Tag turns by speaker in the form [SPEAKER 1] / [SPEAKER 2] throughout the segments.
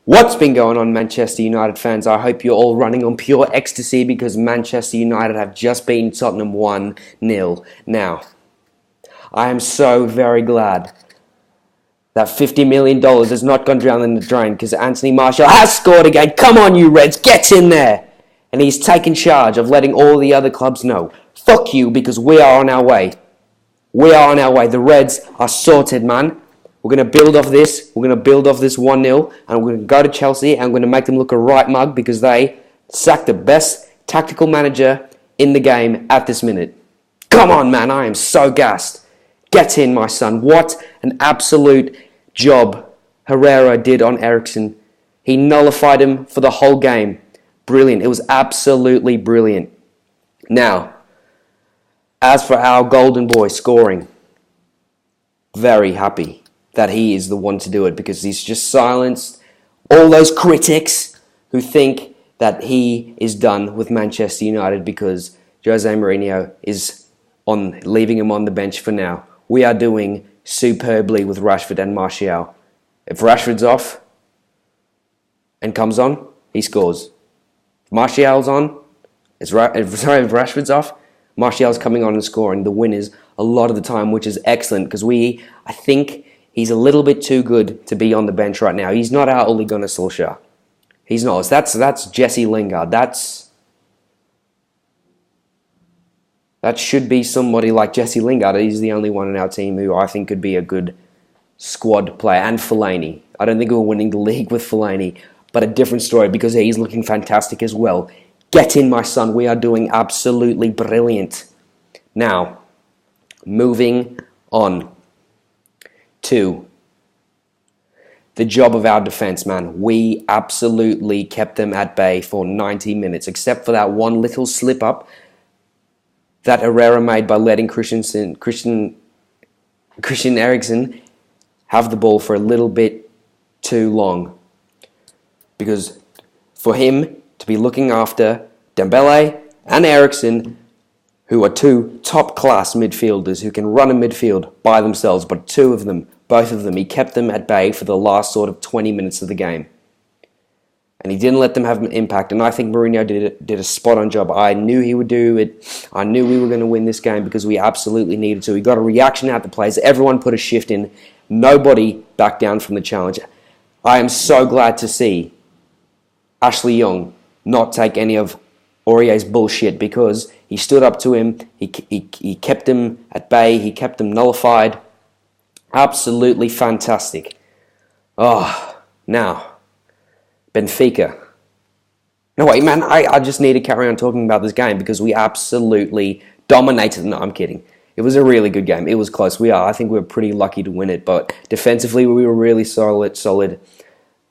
[SPEAKER 1] What's been going on, Manchester United fans? I hope you're all running on pure ecstasy because Manchester United have just beaten Tottenham 1-0. Now, I am so very glad that $50 million has not gone down in the drain because Anthony Martial has scored again. Come on, you Reds, get in there! And he's taken charge of letting all the other clubs know. Fuck you, because we are on our way. We are on our way. The Reds are sorted, man. We're going to build off this. We're going to build off this 1-0. And we're going to go to Chelsea and we're going to make them look a right mug because they sacked the best tactical manager in the game at this minute. Come on, man. I am so gassed. Get in, my son. What an absolute job Herrera did on Eriksen. He nullified him for the whole game. Brilliant. It was absolutely brilliant. Now, as for our golden boy scoring, very happy that he is the one to do it because he's just silenced all those critics who think that he is done with Manchester United because Jose Mourinho is leaving him on the bench for now. We are doing superbly with Rashford and Martial. If Rashford's off and comes on, he scores. If Martial's on, if Rashford's off, Martial's coming on and scoring the winners a lot of the time, which is excellent because I think he's a little bit too good to be on the bench right now. He's not our Ole Gunnar Solskjaer. He's not. That's Jesse Lingard. That should be somebody like Jesse Lingard. He's the only one in our team who I think could be a good squad player. And Fellaini. I don't think we're winning the league with Fellaini, but a different story because he's looking fantastic as well. Get in, my son. We are doing absolutely brilliant. Now, moving on to the job of our defence, man. We absolutely kept them at bay for 90 minutes, except for that one little slip-up that Herrera made by letting Christian Eriksen have the ball for a little bit too long. Because for him to be looking after Dembele and Eriksen, who are two top-class midfielders who can run a midfield by themselves, but both of them, he kept them at bay for the last sort of 20 minutes of the game. And he didn't let them have an impact, and I think Mourinho did a spot-on job. I knew he would do it. I knew we were going to win this game because we absolutely needed to. We got a reaction out the players. Everyone put a shift in. Nobody backed down from the challenge. I am so glad to see Ashley Young not take any of Aurier's bullshit because he stood up to him, he kept him at bay, he kept him nullified. Absolutely fantastic. Now, Benfica. No, wait, man, I just need to carry on talking about this game because we absolutely dominated. No, I'm kidding. It was a really good game. It was close. I think we were pretty lucky to win it, but defensively we were really solid.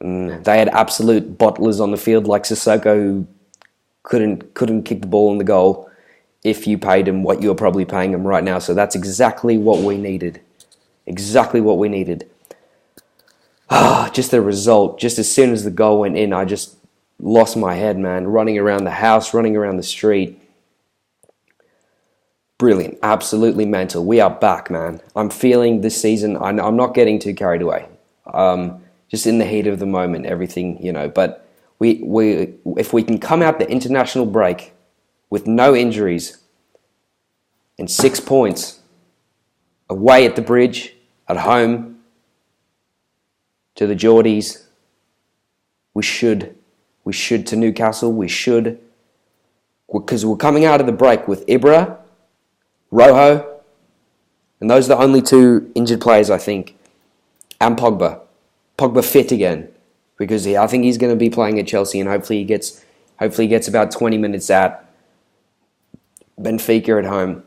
[SPEAKER 1] They had absolute bottlers on the field like Sissoko who couldn't kick the ball in the goal if you paid him what you're probably paying him right now. So that's exactly what we needed. Exactly what we needed. Just the result. Just as soon as the goal went in, I just lost my head, man. Running around the house, running around the street. Brilliant. Absolutely mental. We are back, man. I'm feeling this season, I'm not getting too carried away. Just in the heat of the moment, everything, but if we can come out the international break with no injuries and 6 points away at the bridge, at home, to the Geordies, we should to Newcastle, because we're coming out of the break with Ibra, Rojo, and those are the only two injured players, I think, and Pogba. Pogba fit again. Because I think he's going to be playing at Chelsea, and hopefully he gets about 20 minutes at Benfica at home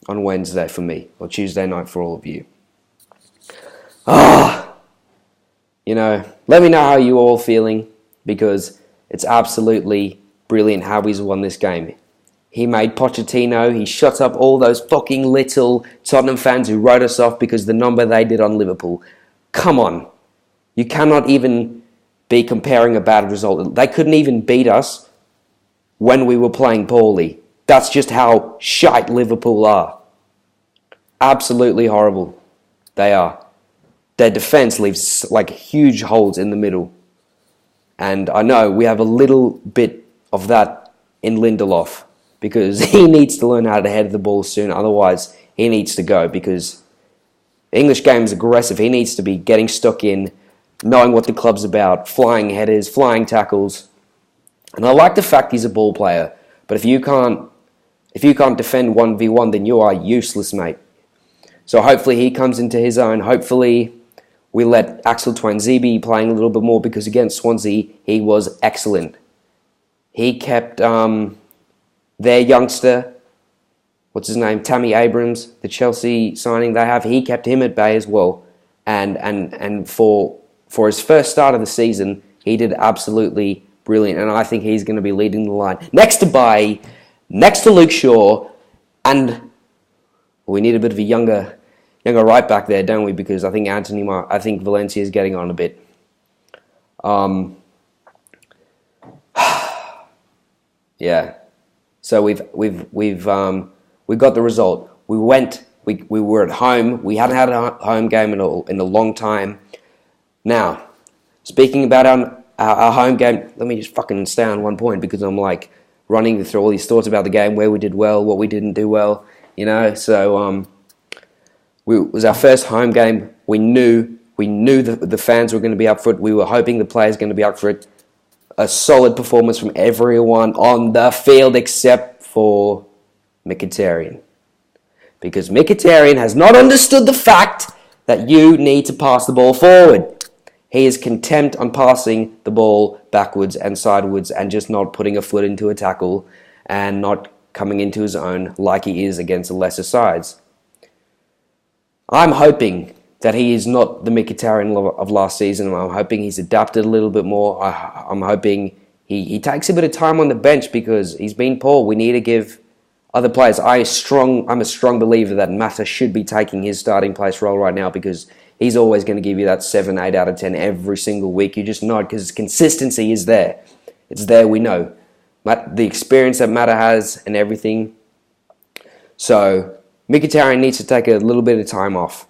[SPEAKER 1] on Wednesday for me, or Tuesday night for all of you. Let me know how you all feeling, because it's absolutely brilliant how he's won this game. He made Pochettino, he shut up all those fucking little Tottenham fans who wrote us off because the number they did on Liverpool. Come on. You cannot even be comparing a bad result. They couldn't even beat us when we were playing poorly. That's just how shite Liverpool are. Absolutely horrible. They are. Their defence leaves like huge holes in the middle. And I know we have a little bit of that in Lindelof because he needs to learn how to head the ball soon. Otherwise, he needs to go because the English game is aggressive. He needs to be getting stuck in, knowing what the club's about, flying headers, flying tackles. And I like the fact he's a ball player. But if you can't defend 1v1, then you are useless, mate. So hopefully he comes into his own. Hopefully we let Axel Twanzebe be playing a little bit more because against Swansea, he was excellent. He kept their youngster, what's his name, Tammy Abrams, the Chelsea signing they have, he kept him at bay as well. And for his first start of the season, he did absolutely brilliant. And I think he's going to be leading the line. Next to Bailly, next to Luke Shaw, and we need a bit of a younger right back there, don't we? Because I think Valencia is getting on a bit. Yeah. So we've got the result. We were at home. We hadn't had a home game in a long time. Now, speaking about our home game, let me just fucking stay on one point because I'm like running through all these thoughts about the game, where we did well, what we didn't do well, you know. So it was our first home game. We knew the fans were going to be up for it. We were hoping the players were going to be up for it. A solid performance from everyone on the field except for Mkhitaryan. Because Mkhitaryan has not understood the fact that you need to pass the ball forward. He is content on passing the ball backwards and sideways and just not putting a foot into a tackle and not coming into his own like he is against the lesser sides. I'm hoping that he is not the Mkhitaryan of last season. I'm hoping he's adapted a little bit more. I'm hoping he takes a bit of time on the bench because he's been poor. We need to give other players. I'm a strong believer that Mata should be taking his starting place role right now because he's always going to give you that 7, 8 out of 10 every single week. You just know it because consistency is there. It's there, we know. The experience that Mata has and everything. So Mkhitaryan needs to take a little bit of time off.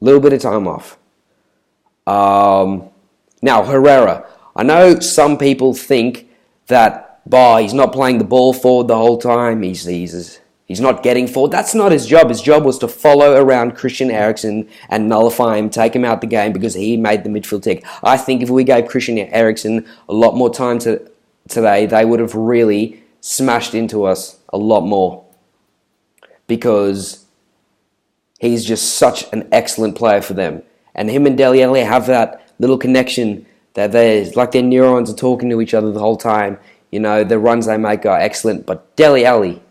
[SPEAKER 1] Now, Herrera. I know some people think that he's not playing the ball forward the whole time. He's not getting forward. That's not his job. His job was to follow around Christian Eriksen and nullify him, take him out the game because he made the midfield tick. I think if we gave Christian Eriksen a lot more time today, they would have really smashed into us a lot more because he's just such an excellent player for them. And him and Dele Alli have that little connection that their neurons are talking to each other the whole time. You know, the runs they make are excellent. But Dele Alli,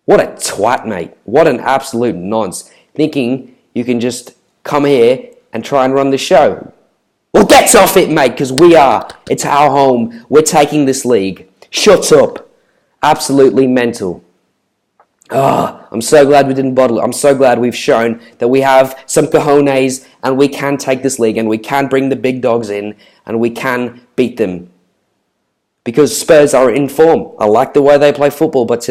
[SPEAKER 1] what a twat, mate. What an absolute nonce. Thinking you can just come here and try and run the show. Well, get off it, mate, because we are. It's our home. We're taking this league. Shut up. Absolutely mental. I'm so glad we didn't bottle it. I'm so glad we've shown that we have some cojones and we can take this league and we can bring the big dogs in and we can beat them. Because Spurs are in form. I like the way they play football, but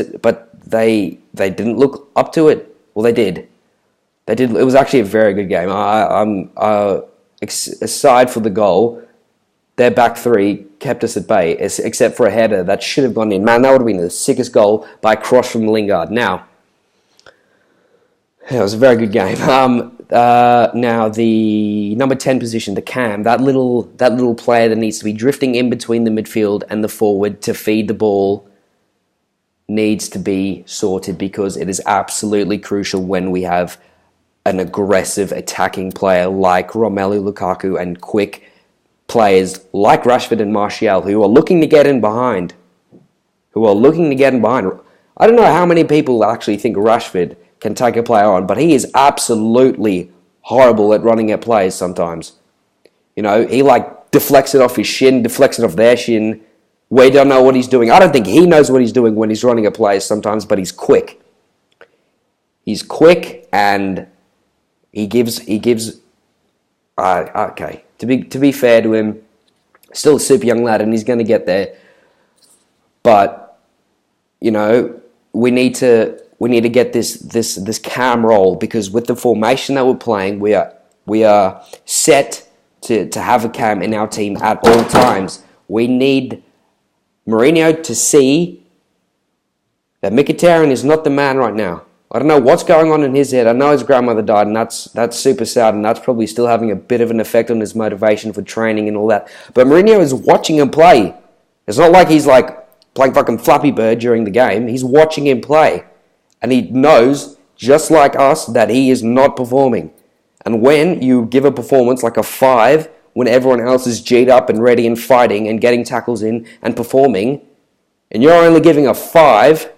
[SPEAKER 1] they didn't look up to it. Well, they did. They did. It was actually a very good game. Aside for the goal, their back three kept us at bay, except for a header that should have gone in. Man, that would have been the sickest goal by a cross from Lingard. Now, it was a very good game. Now, the number 10 position, the cam, that little player that needs to be drifting in between the midfield and the forward to feed the ball needs to be sorted because it is absolutely crucial when we have an aggressive attacking player like Romelu Lukaku and quick players like Rashford and Martial who are looking to get in behind. I don't know how many people actually think Rashford can take a player on, but he is absolutely horrible at running at players sometimes. You know, he deflects it off his shin, deflects it off their shin. We don't know what he's doing. I don't think he knows what he's doing when he's running at players sometimes, but he's quick. He's quick and he gives okay. To be fair to him, still a super young lad and he's going to get there. But, you know, we need to get this calm roll because with the formation that we're playing, we are set to have a cam in our team at all times. We need Mourinho to see that Mkhitaryan is not the man right now. I don't know what's going on in his head. I know his grandmother died, and that's super sad, and that's probably still having a bit of an effect on his motivation for training and all that. But Mourinho is watching him play. It's not like he's like playing fucking Flappy Bird during the game. He's watching him play. And he knows, just like us, that he is not performing. And when you give a performance like a 5, when everyone else is G'd up and ready and fighting and getting tackles in and performing, and you're only giving a 5,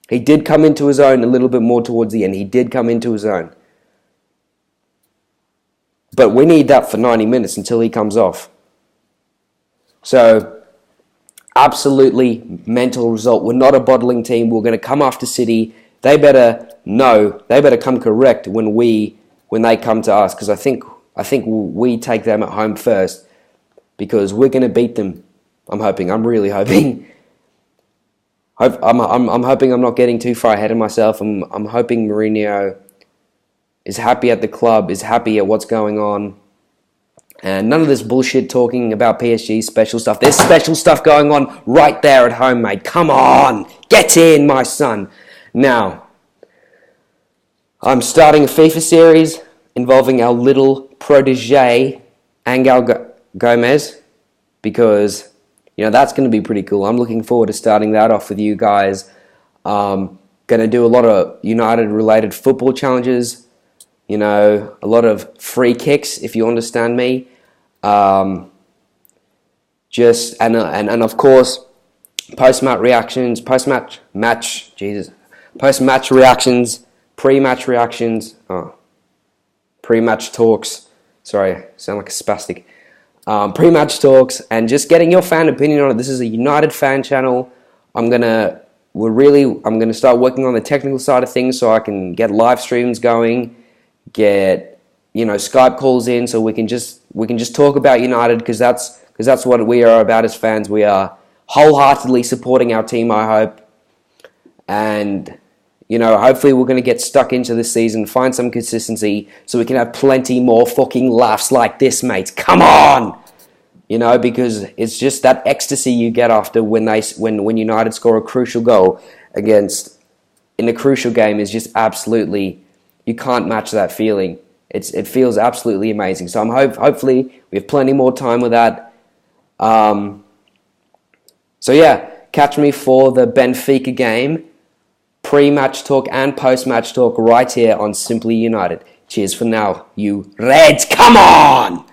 [SPEAKER 1] he did come into his own a little bit more towards the end. He did come into his own. But we need that for 90 minutes until he comes off. So, absolutely mental result. We're not a bottling team. We're going to come after City. They better know. They better come correct when they come to us, because I think we take them at home first, because we're going to beat them. I'm hoping. I'm really hoping. I'm hoping I'm not getting too far ahead of myself. I'm hoping Mourinho is happy at the club, is happy at what's going on. And none of this bullshit talking about PSG special stuff. There's special stuff going on right there at home, mate. Come on. Get in, my son. Now, I'm starting a FIFA series involving our little protege, Angel Gomez, because, that's going to be pretty cool. I'm looking forward to starting that off with you guys. Going to do a lot of United-related football challenges, a lot of free kicks, if you understand me. And of course, post-match reactions, post-match reactions, pre-match reactions, pre-match talks. Sorry, I sound like a spastic. Pre-match talks, and just getting your fan opinion on it. This is a United fan channel. I'm gonna start working on the technical side of things so I can get live streams going, get Skype calls in, so we can just talk about United, because that's what we are about as fans. We are wholeheartedly supporting our team, I hope. And hopefully we're going to get stuck into this season, find some consistency, so we can have plenty more fucking laughs like this, mates. Come on! Because it's just that ecstasy you get after when United score a crucial goal in a crucial game is just absolutely, you can't match that feeling. It feels absolutely amazing. So hopefully we have plenty more time with that. Catch me for the Benfica game, pre-match talk and post-match talk right here on Simply United. Cheers for now, you Reds. Come on!